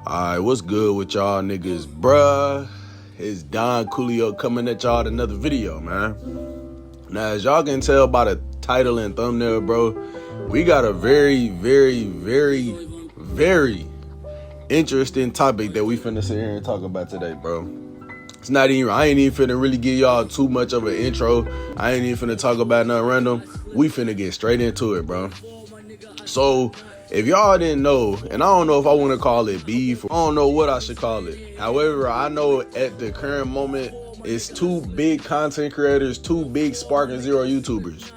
Alright, what's good with y'all niggas, bruh? It's Don Coolio coming at y'all with another video, man. Now, as y'all can tell by the title and thumbnail, bro, we got a very interesting topic that we finna sit here and talk about today, bro. It's not even, I ain't even finna really give y'all too much of an intro. I ain't even finna talk about nothing random. We finna get straight into it, bro. So, if y'all didn't know, and I don't know if I want to call it beef, I don't know what I should call it. However, I know at the current moment, it's two big content creators, two big Spark and Zero YouTubers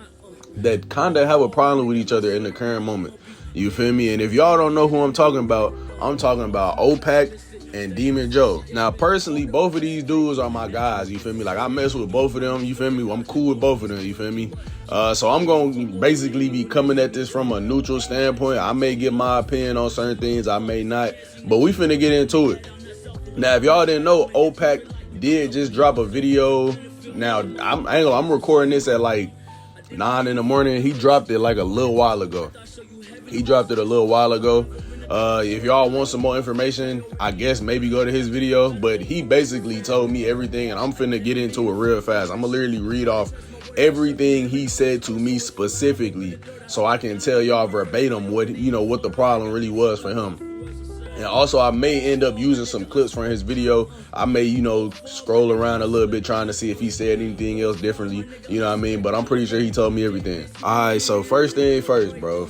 that kind of have a problem with each other in the current moment. You feel me? And if y'all don't know who I'm talking about OPACT and DemonJoe. Now, personally, both of these dudes are my guys, you feel me? Like, I mess with both of them, you feel me? I'm cool with both of them, you feel me? So I'm going to basically be coming at this from a neutral standpoint. I may give my opinion on certain things, I may not, but we finna get into it. Now, if y'all didn't know, OPACT did just drop a video. Now, I'm recording this at like 9 in the morning. He dropped it like a little while ago. If y'all want some more information, I guess maybe go to his video, but he basically told me everything, and I'm finna get into it real fast. I'm gonna literally read off everything he said to me specifically so I can tell y'all verbatim what the problem really was for him. And also, I may end up using some clips from his video. I may, scroll around a little bit trying to see if he said anything else differently, you know what I mean? But I'm pretty sure he told me everything. All right, so first thing first, bro.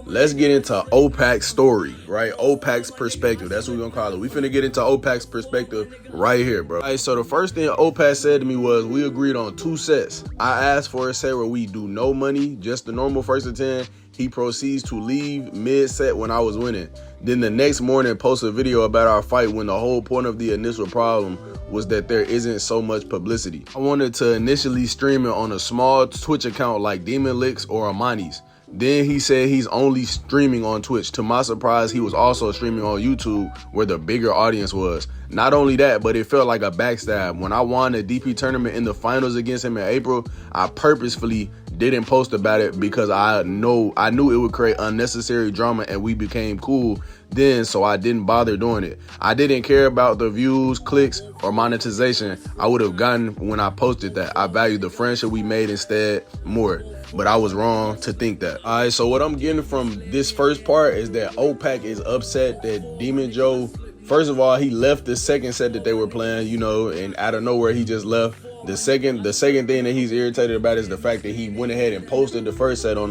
Let's get into OPACT's story, right? OPACT's perspective. That's what we're going to call it. We finna get into OPACT's perspective right here, bro. All right, so the first thing OPACT said to me was, we agreed on 2 sets. I asked for a set where we do no money, just the normal 1st to 10. He proceeds to leave mid-set when I was winning. Then the next morning, post a video about our fight when the whole point of the initial problem was that there isn't so much publicity. I wanted to initially stream it on a small Twitch account like Demon Licks or Amani's. Then he said he's only streaming on Twitch. To my surprise, he was also streaming on YouTube where the bigger audience was. Not only that, but it felt like a backstab. When I won the DP tournament in the finals against him in April, I purposefully didn't post about it because I knew it would create unnecessary drama and we became cool then, so I didn't bother doing it. I didn't care about the views, clicks, or monetization I would have gotten when I posted that. I valued the friendship we made instead more. But I was wrong to think that. All right, so what I'm getting from this first part is that OPACT is upset that DemonJoe, first of all, he left the second set that they were playing, and out of nowhere he just left. The second thing that he's irritated about is the fact that he went ahead and posted the first set on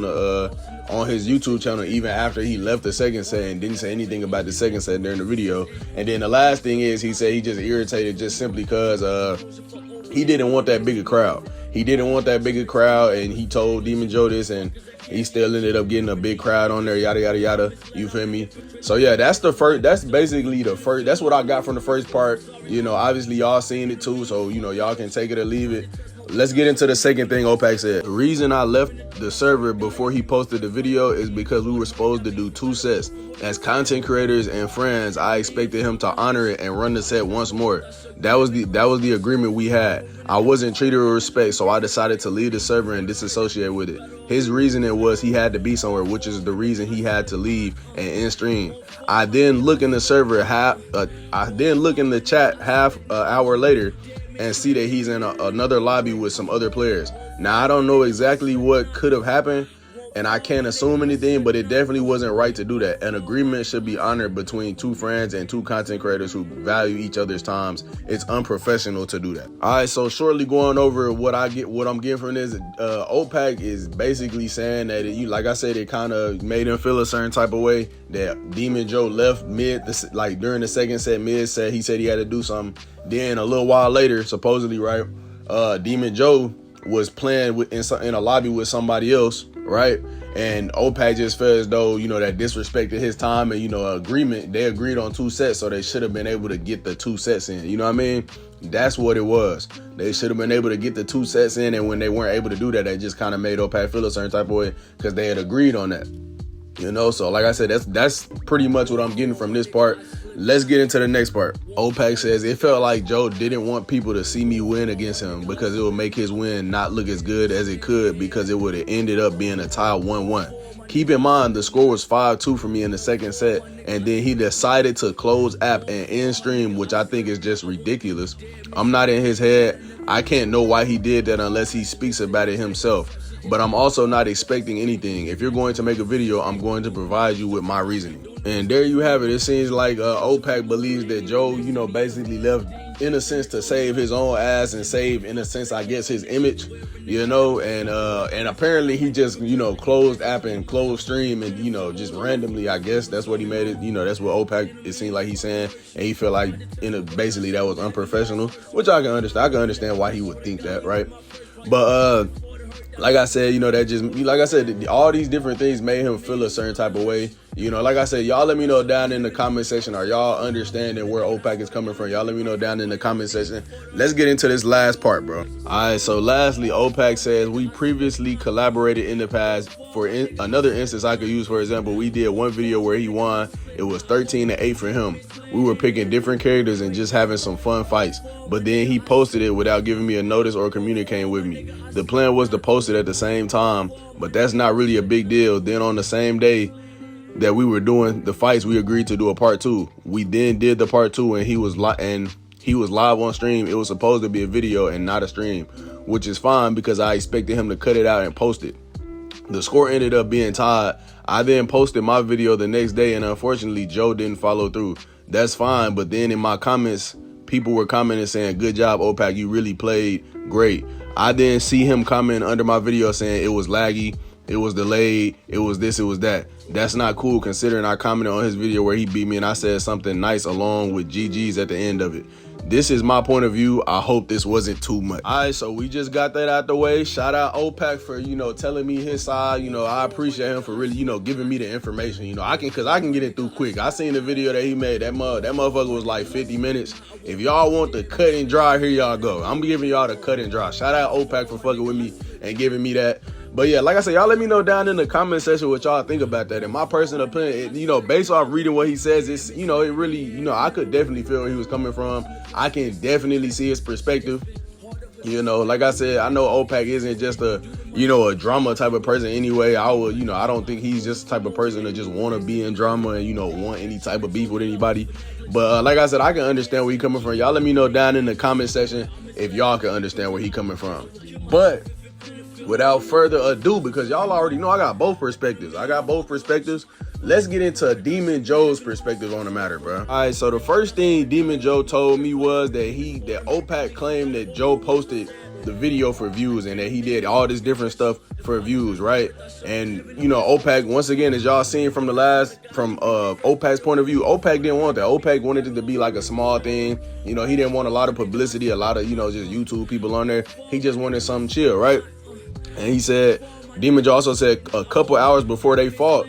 his YouTube channel even after he left the second set and didn't say anything about the second set during the video. And then the last thing is he said he just irritated just simply because he didn't want that bigger crowd. He didn't want that bigger crowd, and he told DemonJoe this, and he still ended up getting a big crowd on there, yada, yada, yada. You feel me? So, yeah, that's basically the first. That's what I got from the first part. Obviously, y'all seen it too, so, y'all can take it or leave it. Let's get into the second thing OPACT said. The reason I left the server before he posted the video is because we were supposed to do 2 sets. As content creators and friends, I expected him to honor it and run the set once more. That was the agreement we had. I wasn't treated with respect, so I decided to leave the server and disassociate with it. His reasoning was he had to be somewhere, which is the reason he had to leave and end stream. I then look in the server chat half an hour later and see that he's in another lobby with some other players. Now, I don't know exactly what could have happened, and I can't assume anything, but it definitely wasn't right to do that. An agreement should be honored between 2 friends and 2 content creators who value each other's times. It's unprofessional to do that. All right, so shortly going over what I'm getting from this, OPACT is basically saying that like I said, it kind of made him feel a certain type of way that DemonJoe left during the second set, mid set. He said he had to do something. Then a little while later, supposedly, right, DemonJoe was playing in a lobby with somebody else, right? And OPACT just felt as though, that disrespected his time and, agreement. They agreed on 2 sets, so they should have been able to get the 2 sets in. You know what I mean? That's what it was. They should have been able to get the 2 sets in, and when they weren't able to do that, they just kind of made OPACT feel a certain type of way because they had agreed on that. So like I said, that's pretty much what I'm getting from this part. Let's get into the next part. OPACT says, it felt like Joe didn't want people to see me win against him because it would make his win not look as good as it could because it would have ended up being a tie 1-1. Keep in mind, the score was 5-2 for me in the second set, and then he decided to close app and end stream, which I think is just ridiculous. I'm not in his head. I can't know why he did that unless he speaks about it himself. But I'm also not expecting anything. If you're going to make a video, I'm going to provide you with my reasoning. And there you have it. It seems like OPACT believes that Joe, basically left in a sense to save his own ass and save, in a sense, I guess, his image, and apparently he just, closed app and closed stream and, just randomly, I guess that's what he made it, that's what OPACT, it seemed like he's saying, and he felt like, basically that was unprofessional, which I can understand. I can understand why he would think that, right? But, like I said, that just, like I said, all these different things made him feel a certain type of way. Like I said, y'all let me know down in the comment section. Are y'all understanding where OPACT is coming from? Y'all let me know down in the comment section. Let's get into this last part, bro. All right, so lastly, OPACT says, we previously collaborated in the past. For another instance I could use, for example, we did one video where he won. It was 13-8 for him. We were picking different characters and just having some fun fights. But then he posted it without giving me a notice or communicating with me. The plan was to post it at the same time, but that's not really a big deal. Then on the same day that we were doing the fights, we agreed to do a part 2. We then did the part 2 and he was live on stream. It was supposed to be a video and not a stream, which is fine because I expected him to cut it out and post it. The score ended up being tied. I then posted my video the next day, and unfortunately Joe didn't follow through. That's fine, but then in my comments, people were commenting saying, good job, OPACT, you really played great. I didn't see him comment under my video saying it was laggy, it was delayed, it was this, it was that. That's not cool considering I commented on his video where he beat me and I said something nice along with GG's at the end of it. This is my point of view. I hope this wasn't too much. All right, so we just got that out the way. Shout out OPACT for, telling me his side. I appreciate him for really, giving me the information. Cause I can get it through quick. I seen the video that he made. That motherfucker was like 50 minutes. If y'all want the cut and dry, here y'all go. I'm giving y'all the cut and dry. Shout out OPACT for fucking with me and giving me that. But yeah, like I said, y'all let me know down in the comment section what y'all think about that. In my personal opinion, based off reading what he says, it's, it really, I could definitely feel where he was coming from. I can definitely see his perspective. Like I said, I know OPACT isn't just a drama type of person anyway. I don't think he's just the type of person that just want to be in drama and, want any type of beef with anybody. But like I said, I can understand where he's coming from. Y'all let me know down in the comment section if y'all can understand where he's coming from. But without further ado, because y'all already know I got both perspectives. Let's get into DemonJoe's perspective on the matter, bro. All right, so the first thing DemonJoe told me was that OPACT claimed that Joe posted the video for views and that he did all this different stuff for views, right? And OPACT, once again, as y'all seen from OPACT's point of view, OPACT didn't want that. OPACT wanted it to be like a small thing. He didn't want a lot of publicity, a lot of just YouTube people on there. He just wanted something chill, right? And he said, DemonJoe also said a couple hours before they fought,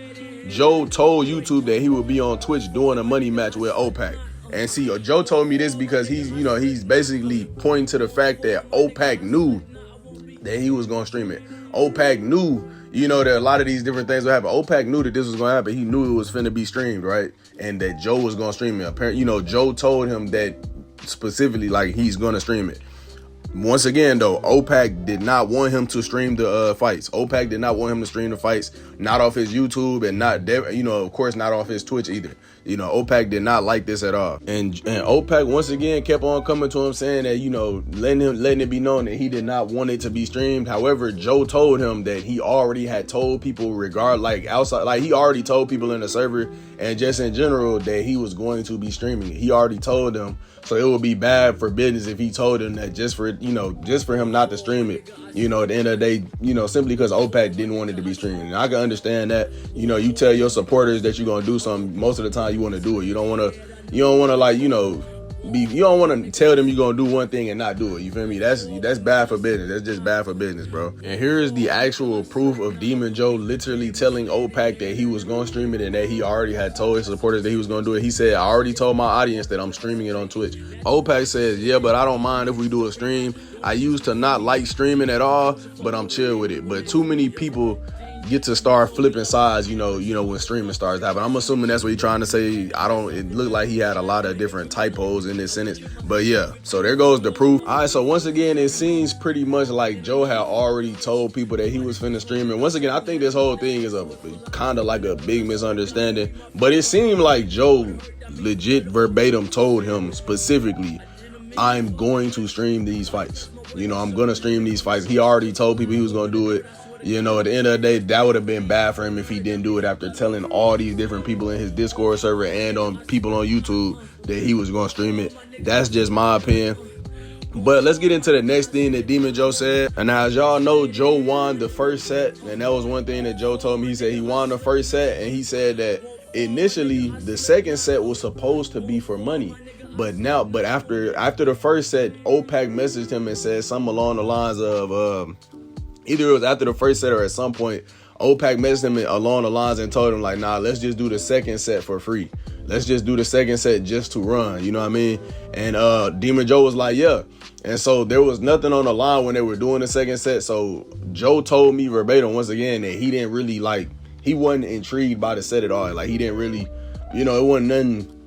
Joe told YouTube that he would be on Twitch doing a money match with OPACT. And see, Joe told me this because he's basically pointing to the fact that OPACT knew that he was going to stream it. OPACT knew, that a lot of these different things would happen. OPACT knew that this was going to happen. He knew it was finna be streamed, right? And that Joe was going to stream it. Apparently, Joe told him that specifically, like, he's going to stream it. Once again, though, OPACT did not want him to stream the fights. OPACT did not want him to stream the fights, not off his YouTube and not, of course, not off his Twitch either. OPACT did not like this at all. And OPACT once again kept on coming to him saying that, letting it be known that he did not want it to be streamed. However, Joe told him that he already had told people he already told people in the server and just in general that he was going to be streaming it. He already told them. So it would be bad for business if he told him that just for him not to stream it, at the end of the day, simply because OPACT didn't want it to be streamed. And I can understand that, you tell your supporters that you're going to do something. Most of the time you want to do it. You don't want to tell them you're going to do one thing and not do it. You feel me? That's bad for business. That's just bad for business, bro. And here is the actual proof of DemonJoe literally telling OPACT that he was going to stream it and that he already had told his supporters that he was going to do it. He said, I already told my audience that I'm streaming it on Twitch. OPACT says, yeah, but I don't mind if we do a stream. I used to not like streaming at all, but I'm chill with it. But too many people get to start flipping sides, when streaming starts happening. I'm assuming that's what he's trying to say. It looked like he had a lot of different typos in this sentence. But yeah, so there goes the proof. All right, so once again, it seems pretty much like Joe had already told people that he was finna stream. And once again, I think this whole thing is a kind of like a big misunderstanding. But it seemed like Joe legit verbatim told him specifically, I'm going to stream these fights. I'm going to stream these fights. He already told people he was going to do it. At the end of the day, that would have been bad for him if he didn't do it after telling all these different people in his Discord server and on people on YouTube that he was going to stream it. That's just my opinion. But let's get into the next thing that DemonJoe said. And now, as y'all know, Joe won the first set. And that was one thing that Joe told me. He said he won the first set. And he said that initially the second set was supposed to be for money. But after the first set, OPACT messaged him and said something along the lines of, either it was after the first set or at some point, OPACT messaged him along the lines and told him like, nah, let's just do the second set for free. Let's just do the second set just to run. You know what I mean? And DemonJoe was like, yeah. And so there was nothing on the line when they were doing the second set. So Joe told me verbatim once again that he didn't really he wasn't intrigued by the set at all. Like he didn't really, it wasn't nothing.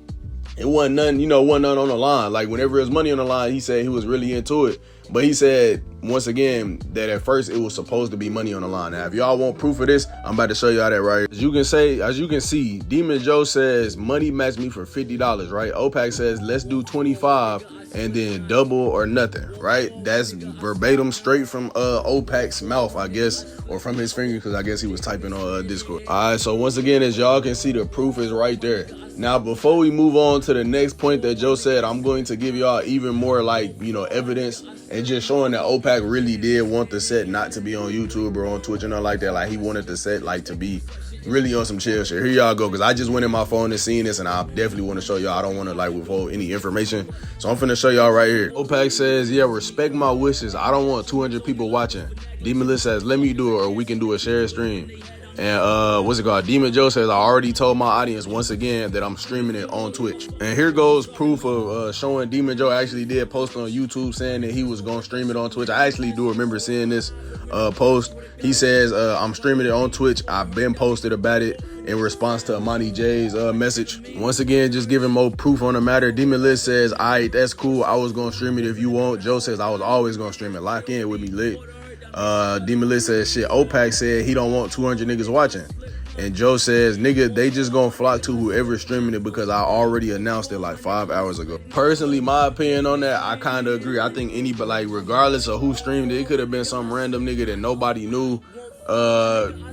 It wasn't nothing, wasn't nothing on the line. Like whenever there's money on the line, he said he was really into it. But he said, once again, that at first it was supposed to be money on the line. Now, if y'all want proof of this, I'm about to show y'all that right here. As you can see, DemonJoe says, money match me for $50, right? OPACT says, let's do 25 and then double or nothing, right? That's verbatim straight from OPACT's mouth, I guess, or from his finger, because I guess he was typing on Discord. All right, so once again, as y'all can see, the proof is right there. Now, before we move on to the next point that Joe said, I'm going to give y'all even more evidence and just showing that OPACT really did want the set not to be on YouTube or on Twitch or nothing like that. Like he wanted the set to be really on some chill shit. Here y'all go, because I just went in my phone and seen this, and I definitely want to show y'all. I don't want to withhold any information, so I'm finna show y'all right here. OPACT says, yeah, respect my wishes. I don't want 200 people watching. DemonJoe says, let me do it, or we can do a shared stream. And what's it called? DemonJoe says, I already told my audience once again that I'm streaming it on Twitch. And here goes proof of showing DemonJoe actually did post on YouTube saying that he was gonna stream it on Twitch. I actually do remember seeing this post. He says, I'm streaming it on Twitch. I've been posted about it in response to Amani J's message. Once again, just giving more proof on the matter. DemonList says, all right, that's cool. I was gonna stream it if you want. Joe says, I was always gonna stream it. Lock in with me, lit. DemonList says, shit, OPACT said he don't want 200 niggas watching. And Joe says, nigga, they just gonna flock to whoever's streaming it because I already announced it 5 hours ago. Personally, my opinion on that, I kind of agree. I think anybody, regardless of who streamed it, it could have been some random nigga that nobody knew.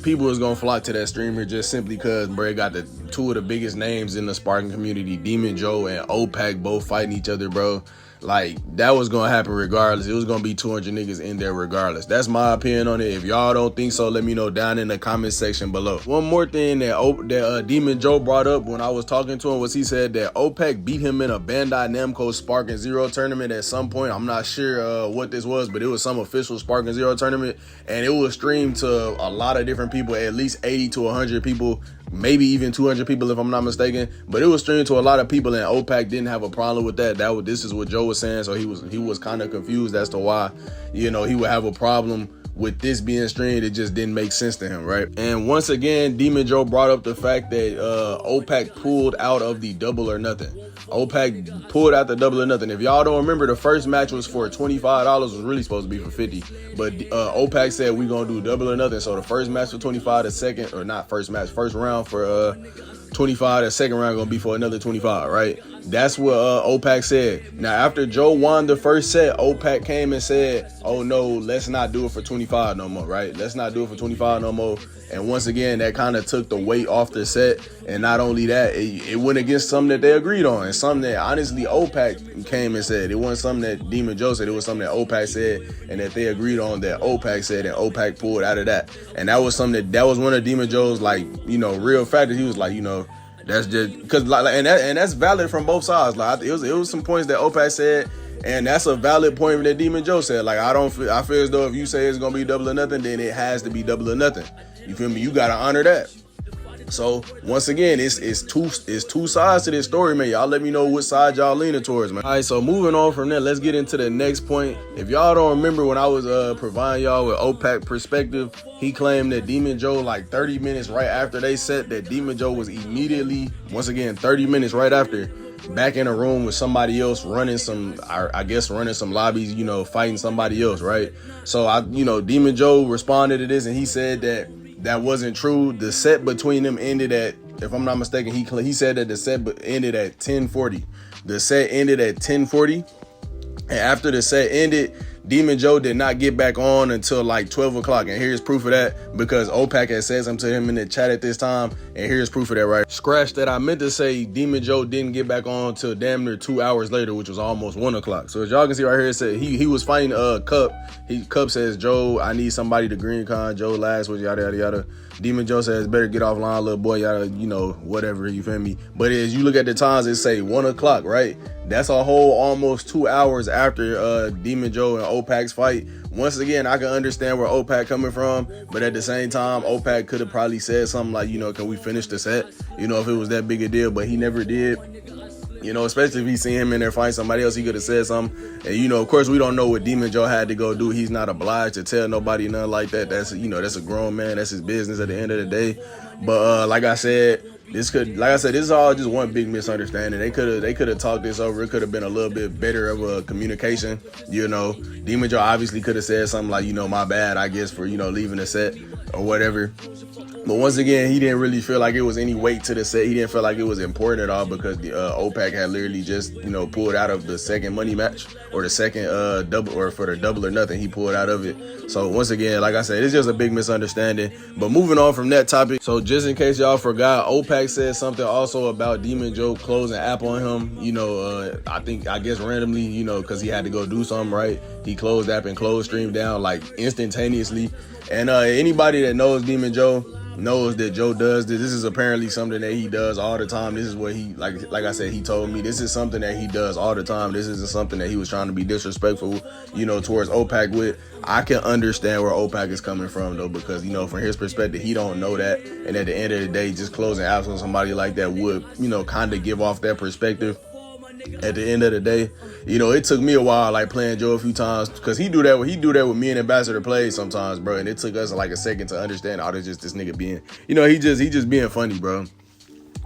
People was gonna flock to that streamer just simply because, bro, it got the two of the biggest names in the Sparking community, DemonJoe and OPACT, both fighting each other, bro. That was gonna happen regardless. It was gonna be 200 niggas in there regardless. That's my opinion on it. If y'all don't think so, let me know down in the comment section below. One more thing that DemonJoe brought up when I was talking to him was he said that OPACT beat him in a Bandai Namco Sparking Zero tournament at some point. I'm not sure what this was, but it was some official Sparking Zero tournament, and it was streamed to a lot of different people, at least 80 to 100 people, maybe even 200 people if I'm not mistaken. But it was streamed to a lot of people, and OPACT didn't have a problem with that. This is what Joe was saying, so he was kind of confused as to why he would have a problem with this being streamed. It just didn't make sense to him, right? And once again, DemonJoe brought up the fact that OPACT pulled out of the double or nothing. OPACT pulled out the double or nothing. If y'all don't remember, the first match was for $25. Was really supposed to be for $50, but OPACT said we gonna do double or nothing. So the first match for $25, the second, or not first match, first round for 25, the second round gonna be for another 25, right? That's what OPACT said. Now, after Joe won the first set, OPACT came and said, oh no, let's not do it for 25 no more, right? Let's not do it for 25 no more. And once again, that kind of took the weight off the set. And not only that, it went against something that they agreed on, and something that honestly OPACT came and said. It wasn't something that DemonJoe said, it was something that OPACT said and that they agreed on, that OPACT said, and OPACT pulled out of that. And that was something that was one of DemonJoe's real factors. He was like, that's just because and that's valid from both sides. It was some points that OPACT said, and that's a valid point that DemonJoe said. I feel as though if you say it's gonna be double or nothing, then it has to be double or nothing. You feel me? You gotta honor that. So once again, it's two sides to this story, man. Y'all let me know what side y'all leaning towards, man. All right, so moving on from that, let's get into the next point. If y'all don't remember when I was providing y'all with OPACT perspective, he claimed that DemonJoe, like 30 minutes right after they set, that DemonJoe was immediately, once again, 30 minutes right after, back in a room with somebody else running some, I guess running some lobbies, you know, fighting somebody else, right? So DemonJoe responded to this and he said that wasn't true. The set between them ended at, if I'm not mistaken, he said that the set ended at 10:40. The set ended at 10:40, and after the set ended, DemonJoe did not get back on until like 12 o'clock. And here's proof of that, because OPACT had said something to him in the chat at this time. And here's proof of that, right? Scratch that. I meant to say DemonJoe didn't get back on till damn near 2 hours later, which was almost 1 o'clock. So as y'all can see right here, it said he was fighting Cup. Cup says, Joe, I need somebody to green con. Joe last was yada yada yada. DemonJoe says, better get offline, little boy, yada, you know, whatever, you feel me? But as you look at the times, it say 1 o'clock, right? That's a whole almost 2 hours after DemonJoe and OPACT's fight. Once again, I can understand where OPACT coming from, but at the same time, OPACT could have probably said something like, you know, can we finish the set? You know, if it was that big a deal, but he never did. You know, especially if he seen him in there fighting somebody else, he could have said something. And, you know, of course, we don't know what DemonJoe had to go do. He's not obliged to tell nobody nothing like that. That's, you know, that's a grown man. That's his business at the end of the day. But like I said, this is all just one big misunderstanding. They could have talked this over. It could have been a little bit better of a communication. You know, DemonJoe obviously could have said something like, you know, my bad, I guess, for, you know, leaving the set or whatever. But once again, he didn't really feel like it was any weight to the set. He didn't feel like it was important at all, because the OPACT had literally just, you know, pulled out of the second money match, or the second double, or for the double or nothing, he pulled out of it. So once again, like I said, it's just a big misunderstanding. But moving on from that topic, so just in case y'all forgot, OPACT said something also about DemonJoe closing app on him. You know, I guess randomly, you know, because he had to go do something, right? He closed app and closed stream down like instantaneously. And anybody that knows DemonJoe knows that Joe does this. This is apparently something that he does all the time. This is what he, like I said, he told me this is something that he does all the time. This isn't something that he was trying to be disrespectful, you know, towards OPACT with. I can understand where OPACT is coming from, though, because, you know, from his perspective, he don't know that. And at the end of the day, just closing apps on somebody like that would, you know, kind of give off that perspective. At the end of the day, you know, it took me a while, like playing Joe a few times, because he do that with me and Ambassador plays sometimes, bro. And it took us like a second to understand, oh, there's just this nigga being, you know, he just being funny, bro.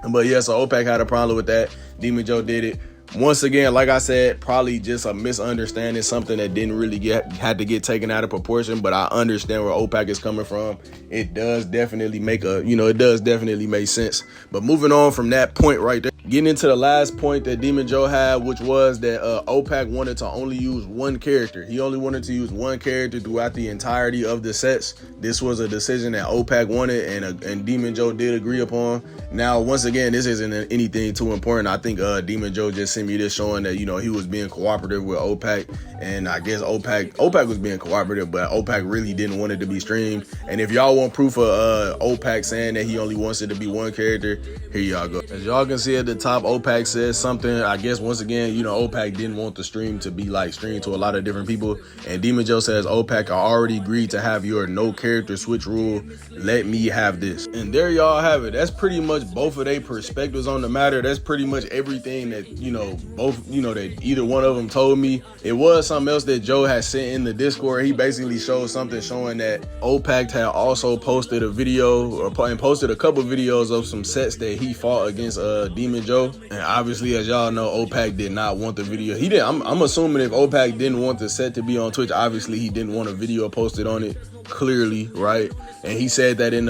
But yeah, so OPACT had a problem with that. DemonJoe did it. Once again, like I said, probably just a misunderstanding, something that didn't really had to get taken out of proportion. But I understand where OPACT is coming from. It does definitely make sense. But moving on from that point right there, getting into the last point that DemonJoe had, which was that OPACT wanted to only use one character. He only wanted to use one character throughout the entirety of the sets. This was a decision that OPACT wanted, and DemonJoe did agree upon. Now, once again, this isn't anything too important. I think DemonJoe just sent me this showing that, you know, he was being cooperative with OPACT, and I guess OPACT was being cooperative, but OPACT really didn't want it to be streamed. And if y'all want proof of OPACT saying that he only wants it to be one character, here y'all go. As y'all can see at the top, OPACT says something. I guess once again, you know, OPACT didn't want the stream to be like streamed to a lot of different people. And DemonJoe says, OPACT, I already agreed to have your no character switch rule. Let me have this. And there y'all have it. That's pretty much both of their perspectives on the matter. That's pretty much everything that, you know, that either one of them told me. It was something else that Joe had sent in the Discord. He basically showed something showing that OPACT had also posted a video and posted a couple videos of some sets that he fought against DemonJoe. And obviously, as y'all know, OPACT did not want the video. He didn't. I'm assuming if OPACT didn't want the set to be on Twitch, obviously he didn't want a video posted on it. Clearly, right? And he said that in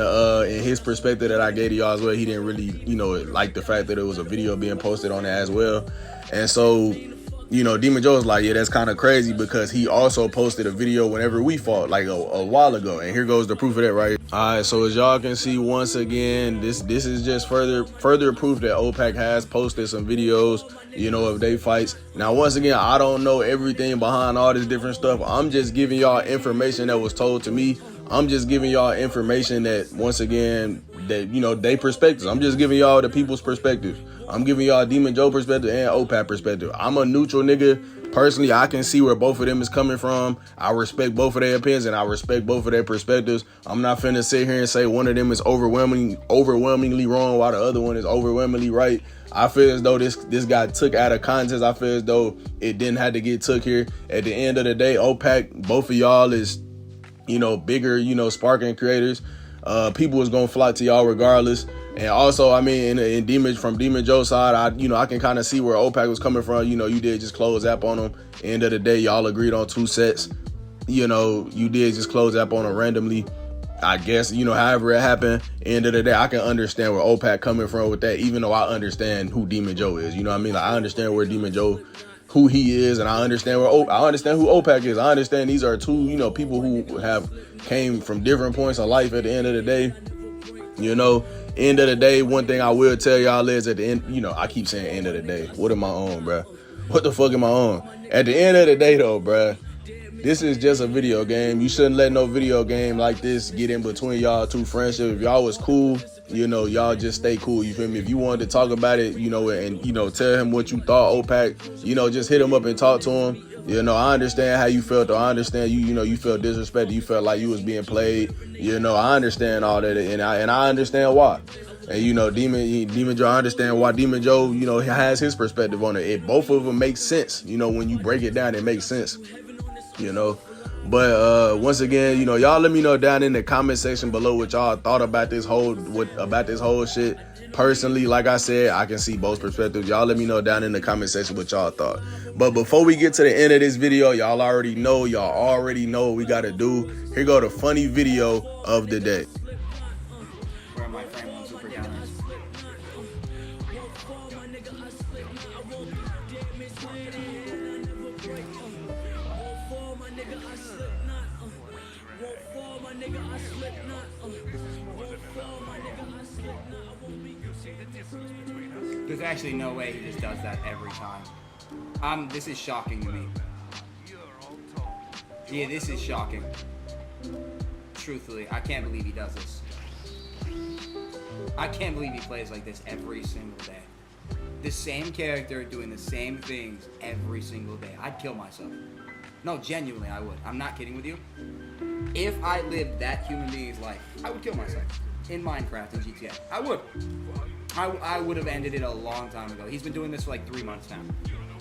his perspective that I gave to y'all as well, he didn't really, you know, like the fact that it was a video being posted on it as well. And so, you know, DemonJoe was like, yeah, that's kind of crazy, because he also posted a video whenever we fought, like a while ago. And here goes the proof of that right here. All right, so as y'all can see, once again, this is just further proof that OPACT has posted some videos, you know, of they fights. Now, once again, I don't know everything behind all this different stuff. I'm just giving y'all information that was told to me. I'm just giving y'all information that, once again, that, you know, they perspectives. I'm just giving y'all the people's perspective. I'm giving y'all DemonJoe perspective and OPACT perspective. I'm a neutral nigga personally, I can see where both of them is coming from. I respect both of their opinions and I respect both of their perspectives. I'm not finna sit here and say one of them is overwhelmingly wrong while the other one is overwhelmingly right. I feel as though this got took out of context. I feel as though it didn't have to get took here. At the end of the day, OPACT, both of y'all is, bigger, sparking creators. People is gonna flock to y'all regardless. And also, I mean, from DemonJoe's side, I can kind of see where OPACT was coming from. You did just close app on them. End of the day, y'all agreed on 2 sets. You did just close app on them randomly. I guess, however it happened. End of the day, I can understand where OPACT coming from with that, even though I understand who DemonJoe is. You know what I mean? Like, I understand where DemonJoe, who he is, and I understand who OPACT is. I understand these are two, people who have came from different points of life at the end of the day. End of the day, one thing I will tell y'all is at the end, I keep saying end of the day. What am I on, bruh? What the fuck am I on? At the end of the day, though, bruh, this is just a video game. You shouldn't let no video game like this get in between y'all two friendships. If y'all was cool, y'all just stay cool. You feel me? If you wanted to talk about it, and tell him what you thought, OPACT, just hit him up and talk to him. I understand how you felt, though. I understand you felt disrespected. You felt like you was being played. I understand all that, and I understand why. And DemonJoe, I understand why DemonJoe, has his perspective on it. Both of them make sense. When you break it down, it makes sense. But once again, y'all let me know down in the comment section below what y'all thought about this whole shit. Personally, like I said, I can see both perspectives. Y'all let me know down in the comment section what y'all thought. But before we get to the end of this video, y'all already know what we gotta do. Here go the funny video of the day. Where my friend wants super counters. There's actually no way he just does that every time. This is shocking to me. Yeah, this is shocking. Truthfully, I can't believe he does this. I can't believe he plays like this every single day. The same character doing the same things every single day. I'd kill myself. No, genuinely, I would. I'm not kidding with you. If I lived that human being's life, I would kill myself. In Minecraft and GTA. I would. I would have ended it a long time ago. He's been doing this for like 3 months now.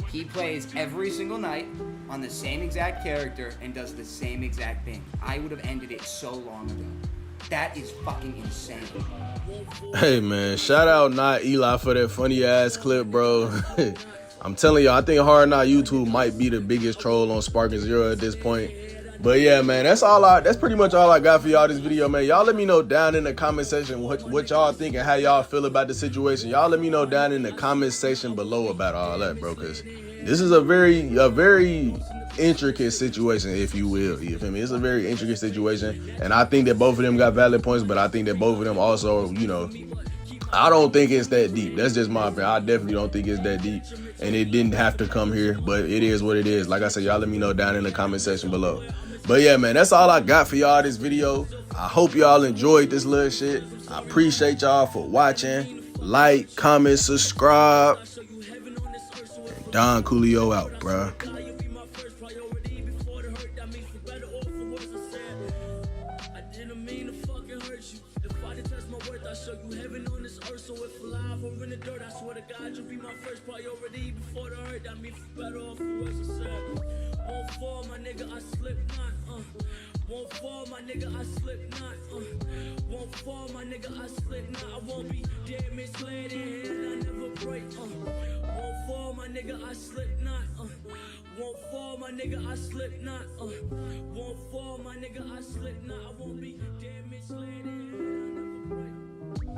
He plays every single night on the same exact character and does the same exact thing. I would have ended it so long ago. That is fucking insane. Hey, man, shout out Not Eli for that funny ass clip, bro. I'm telling you, I think Hard Not YouTube might be the biggest troll on Sparking Zero at this point. But yeah, man, that's pretty much all I got for y'all this video, man. Y'all let me know down in the comment section what y'all think and how y'all feel about the situation. Y'all let me know down in the comment section below about all that, bro, because this is a very intricate situation, if you will. You feel me? It's a very intricate situation, and I think that both of them got valid points, but I think that both of them also, I don't think it's that deep. That's just my opinion. I definitely don't think it's that deep, and it didn't have to come here, but it is what it is. Like I said, y'all let me know down in the comment section below. But yeah, man, that's all I got for y'all this video. I hope y'all enjoyed this little shit. I appreciate y'all for watching. Like, comment, subscribe. And Don Coolio out, bruh. Won't fall, my nigga, I slip not, won't fall, my nigga, I slip not, won't fall, my nigga, I slip not, I won't be dead misled in and I never break, won't fall, my nigga, I slip not, won't fall, my nigga, I slip not, won't fall, my nigga, I slip not, I won't be dead misled in and I never break.